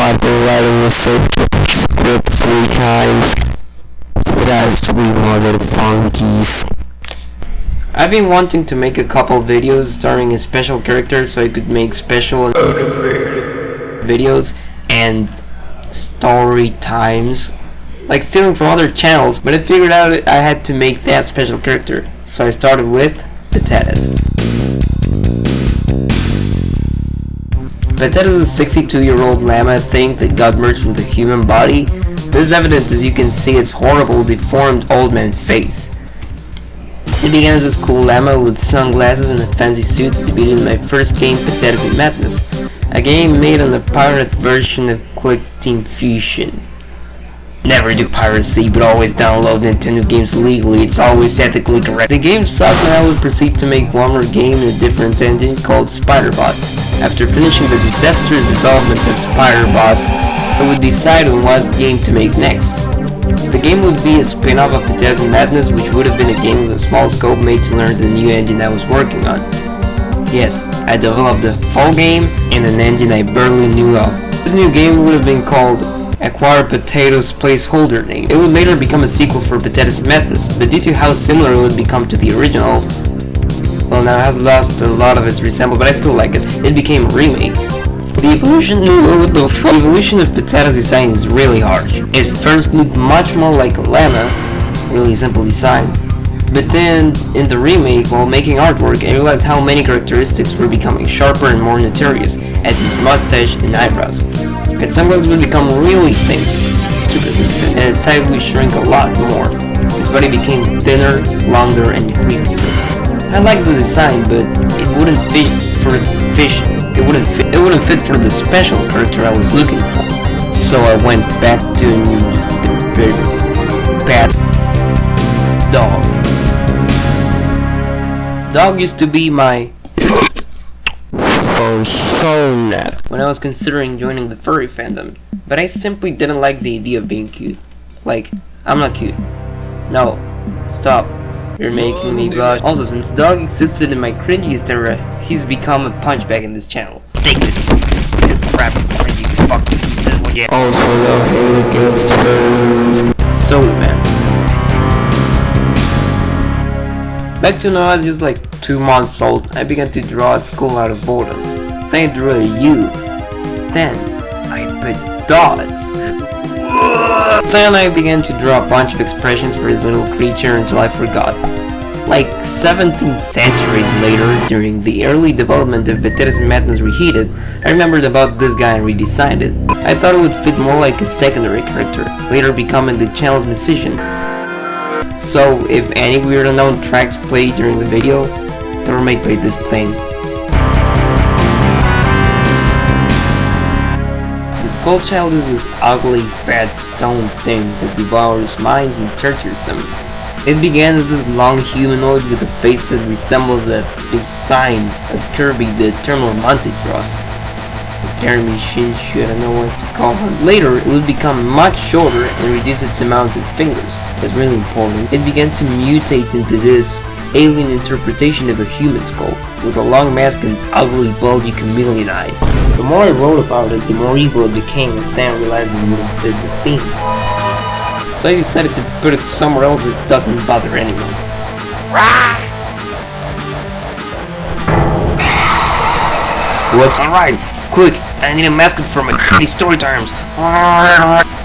by writing the same script 3 times. It has 3 mother funkies. I've been wanting to make a couple videos starring a special character so I could make special videos and story times, like stealing from other channels, but I figured out I had to make that special character, so I started with Potatoes. Potatoes is a 62-year-old llama thing that got merged with the human body. This is evident as you can see its horrible, deformed old man face. It began as this cool llama with sunglasses and a fancy suit to be in my first game, Potatoes in Madness, a game made on the pirate version of Click Team Fusion. Never do piracy, but always download Nintendo games legally, it's always ethically correct. The game sucked and I would proceed to make one more game in a different engine called Spiderbot. After finishing the disastrous development of Spiderbot, I would decide on what game to make next. The game would be a spin-off of Potatoes in Madness, which would have been a game with a small scope made to learn the new engine I was working on. Yes, I developed a full game in an engine I barely knew of. This new game would have been called Acquire Potatoes placeholder name. It would later become a sequel for Potatoes in Madness, but due to how similar it would become to the original, well, now it has lost a lot of its resemblance, but I still like it. It became a remake. The evolution of Potatoes design is really harsh. It first looked much more like a llama, really simple design, but then in the remake, while making artwork, I realized how many characteristics were becoming sharper and more notorious, as his mustache and eyebrows. Its sunglasses would become really thin, and its head would shrink a lot more. Its body became thinner, longer, and creepier. I liked the design, but it wouldn't fit for It wouldn't fit for the special character I was looking for. So I went back to the big bad Dohg. Dohg used to be my persona when I was considering joining the furry fandom, but I simply didn't like the idea of being cute. Like, I'm not cute. No, stop. You're making me blush. Also, since Dohg existed in my cringiest era, he's become a punchbag in this channel. Take it. It's a crap, cringy fuck. Yeah. Also, no hate against furries. So, man. Back to when I was just like 2 months old, I began to draw at school out of boredom. Then I drew a U. Then I put dots. Then I began to draw a bunch of expressions for this little creature until I forgot. Like 17 centuries later, during the early development of Potatoes in Madness Reheated, I remembered about this guy and redesigned it. I thought it would fit more like a secondary character, later becoming the channel's musician. So if any weird unknown tracks played during the video, the remake played this thing. Skullchild is this ugly, fat stone thing that devours minds and tortures them. It began as this long humanoid with a face that resembles a big sign of Kirby the Eternal Monty draws. Jeremy Shinshu, I don't know what to call him. Later, it would become much shorter and reduce its amount of fingers. That's really important. It began to mutate into this alien interpretation of a human skull, with a long mask and ugly, bulgy chameleon eyes. The more I wrote about it, the more evil it became, and then I realized it wouldn't fit the theme. So I decided to put it somewhere else that doesn't bother anyone. Whoops, alright, quick, I need a mascot for my story times.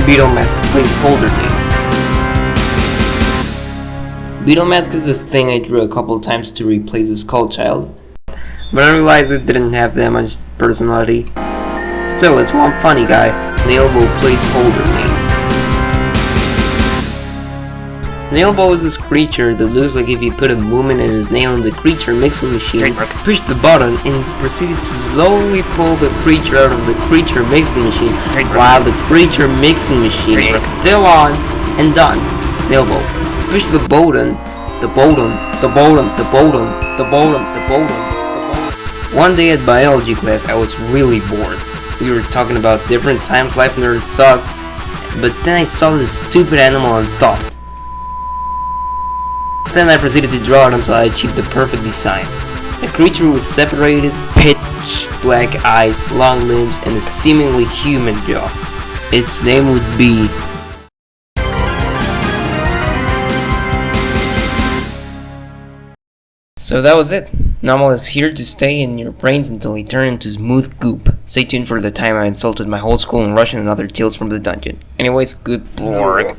Beetle Mask placeholder name. Beetle Mask is this thing I drew a couple times to replace the Skullchild, but I realized it didn't have that much personality. Still, it's one funny guy. Snailbow placeholder name. Snailbow is this creature that looks like if you put a movement and a snail in the creature mixing machine, push the button, and proceed to slowly pull the creature out of the creature mixing machine while the creature mixing machine is still on and done. Snailbow. Push the button, the button. One day at biology class, I was really bored. We were talking about different times life on Earth sucked, but then I saw this stupid animal and thought. Then I proceeded to draw it until I achieved the perfect design. A creature with separated, pit pitch black eyes, long limbs, and a seemingly human jaw. Its name would be... So that was it. Nomal is here to stay in your brains until he turns into smooth goop. Stay tuned for the time I insulted my whole school in Russian and other tales from the dungeon. Anyways, good blorg.